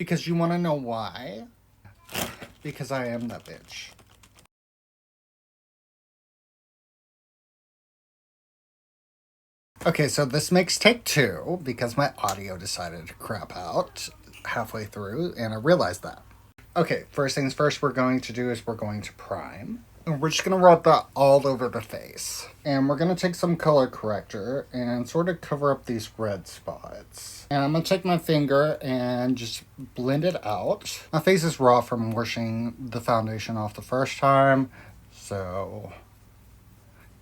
Because you want to know why? Because I am that bitch. Okay, so this makes take two because my audio decided to crap out halfway through, and I realized that. Okay, first things first, we're going to do is we're going to prime. And we're just going to rub that all over the face. And we're going to take some color corrector and sort of cover up these red spots. And I'm going to take my finger and just blend it out. My face is raw from washing the foundation off the first time. So,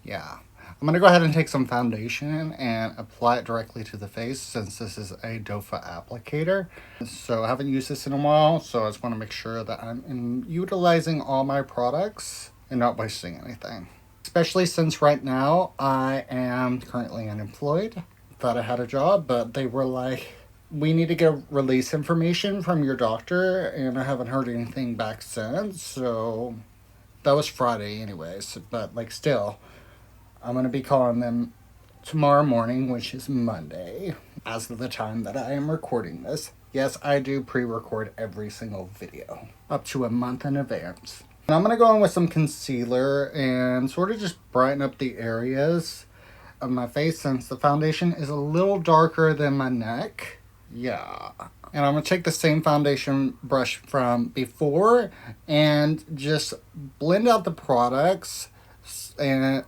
yeah. I'm going to go ahead and take some foundation and apply it directly to the face since this is a doe-foot applicator. So I haven't used this in a while, so I just want to make sure that I'm utilizing all my products and not wasting anything. Especially since right now I am currently unemployed. Thought I had a job, but they were like, we need to get release information from your doctor, and I haven't heard anything back since, so that was Friday anyways, but like still, I'm going to be calling them tomorrow morning, which is Monday, as of the time that I am recording this. Yes, I do pre-record every single video, up to a month in advance. And I'm going to go in with some concealer and sort of just brighten up the areas of my face since the foundation is a little darker than my neck. Yeah. And I'm going to take the same foundation brush from before and just blend out the products and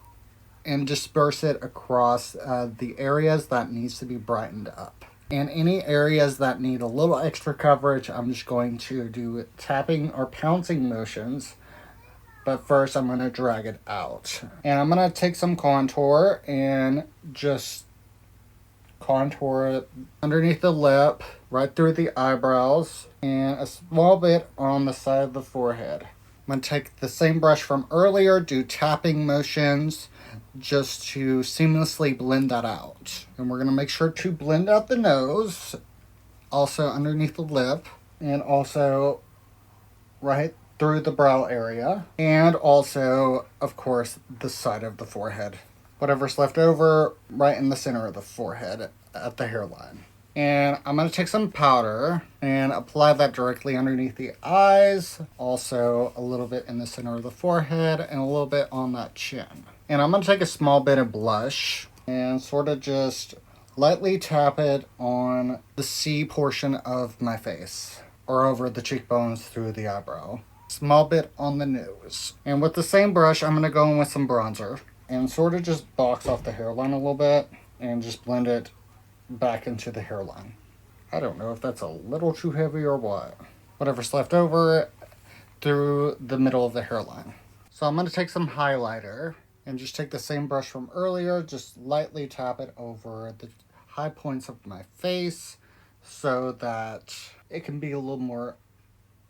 disperse it across the areas that needs to be brightened up. And any areas that need a little extra coverage, I'm just going to do tapping or pouncing motions. But first, I'm going to drag it out. And I'm going to take some contour and just contour it underneath the lip, right through the eyebrows, and a small bit on the side of the forehead. I'm going to take the same brush from earlier, do tapping motions, just to seamlessly blend that out. And we're going to make sure to blend out the nose, also underneath the lip, and also right through the brow area, and also, of course, the side of the forehead. Whatever's left over, right in the center of the forehead at the hairline. And I'm going to take some powder and apply that directly underneath the eyes, also a little bit in the center of the forehead, and a little bit on that chin. And I'm going to take a small bit of blush and sort of just lightly tap it on the C portion of my face, or over the cheekbones through the eyebrow. Small bit on the nose. And with the same brush, I'm going to go in with some bronzer and sort of just box off the hairline a little bit and just blend it back into the hairline. I don't know if that's a little too heavy or what. Whatever's left over through the middle of the hairline. So I'm going to take some highlighter and just take the same brush from earlier, just lightly tap it over the high points of my face so that it can be a little more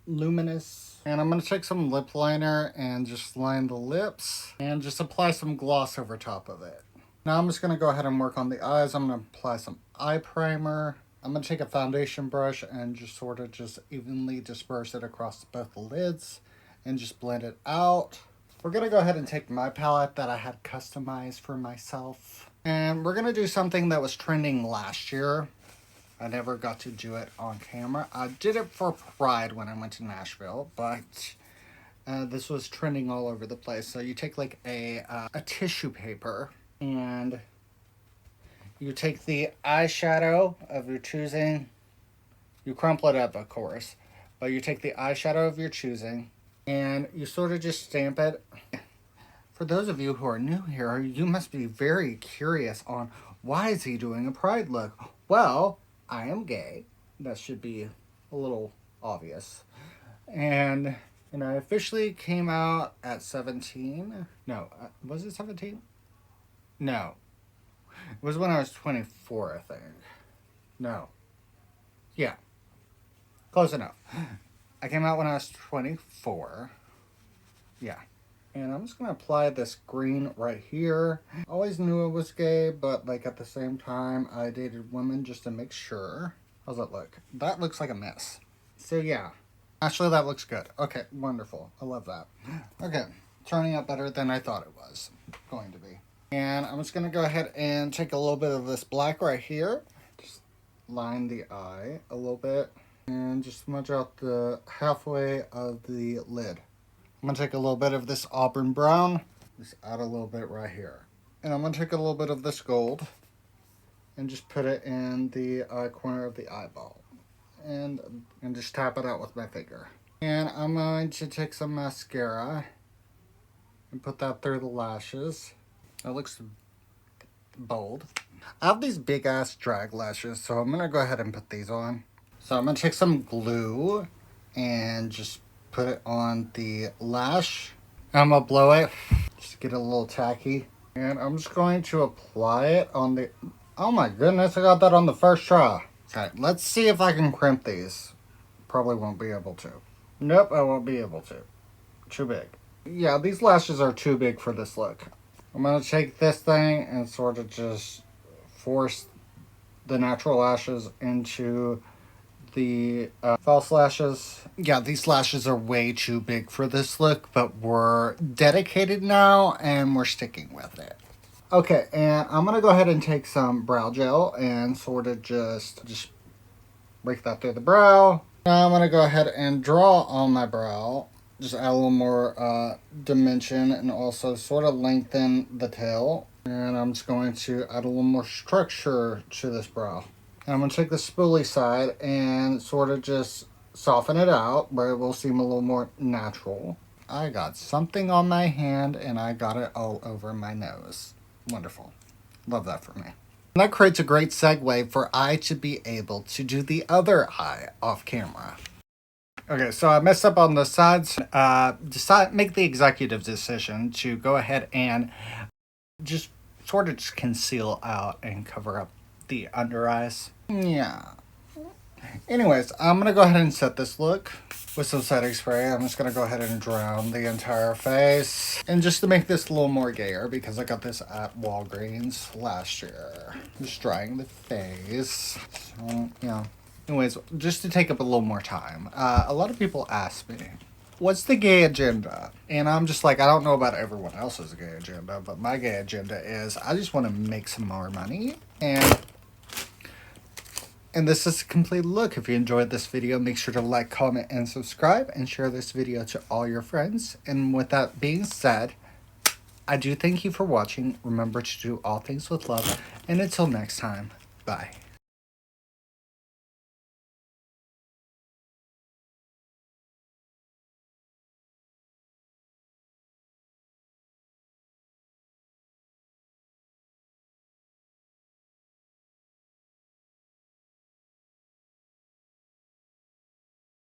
luminous. And I'm going to take some lip liner and just line the lips and just apply some gloss over top of it. Now I'm just going to go ahead and work on the eyes. I'm going to apply some eye primer. I'm going to take a foundation brush and just sort of just evenly disperse it across both the lids and just blend it out. We're going to go ahead and take my palette that I had customized for myself. And we're going to do something that was trending last year. I never got to do it on camera. I did it for Pride when I went to Nashville, but this was trending all over the place. So you take like a tissue paper and you take the eyeshadow of your choosing. You crumple it up, of course, but you take the eyeshadow of your choosing and you sort of just stamp it. For those of you who are new here, you must be very curious on why is he doing a Pride look? Well, I am gay. That should be a little obvious. And I officially came out at 17. No, was it 17? No. It was when I was 24, I think. No. Yeah. Close enough. I came out when I was 24. Yeah. And I'm just going to apply this green right here. Always knew I was gay, but like at the same time, I dated women just to make sure. How's that look? That looks like a mess. So yeah. Actually, that looks good. Okay, wonderful. I love that. Okay, turning out better than I thought it was going to be. And I'm just going to go ahead and take a little bit of this black right here. Just line the eye a little bit. And just smudge out the halfway of the lid. I'm going to take a little bit of this auburn brown, just add a little bit right here. And I'm going to take a little bit of this gold and just put it in the corner of the eyeball. And just tap it out with my finger. And I'm going to take some mascara and put that through the lashes. That looks bold. I have these big ass drag lashes, so I'm going to go ahead and put these on. So I'm going to take some glue and just put it on the lash. I'm going to blow it, just get it a little tacky. And I'm just going to apply it on the... Oh my goodness, I got that on the first try. Okay, let's see if I can crimp these. Probably won't be able to. Nope, I won't be able to. Too big. Yeah, these lashes are too big for this look. I'm going to take this thing and sort of just force the natural lashes into the false lashes. Yeah, these lashes are way too big for this look, but we're dedicated now and we're sticking with it. Okay, and I'm going to go ahead and take some brow gel and sort of just break that through the brow. Now I'm going to go ahead and draw on my brow. Just add a little more dimension and also sort of lengthen the tail. And I'm just going to add a little more structure to this brow. And I'm going to take the spoolie side and sort of just soften it out where it will seem a little more natural. I got something on my hand and I got it all over my nose. Wonderful. Love that for me. And that creates a great segue for I to be able to do the other eye off camera. Okay, so I messed up on the sides. Make the executive decision to go ahead and just sort of just conceal out and cover up the under eyes. Yeah. Anyways, I'm going to go ahead and set this look with some setting spray. I'm just going to go ahead and drown the entire face. And just to make this a little more gayer, because I got this at Walgreens last year. Just drying the face. So, yeah. Anyways, just to take up a little more time. A lot of people ask me, what's the gay agenda? And I'm just like, I don't know about everyone else's gay agenda, but my gay agenda is I just want to make some more money. And this is a complete look. If you enjoyed this video, make sure to like, comment, and subscribe, and share this video to all your friends. And with that being said, I do thank you for watching. Remember to do all things with love. And until next time, bye.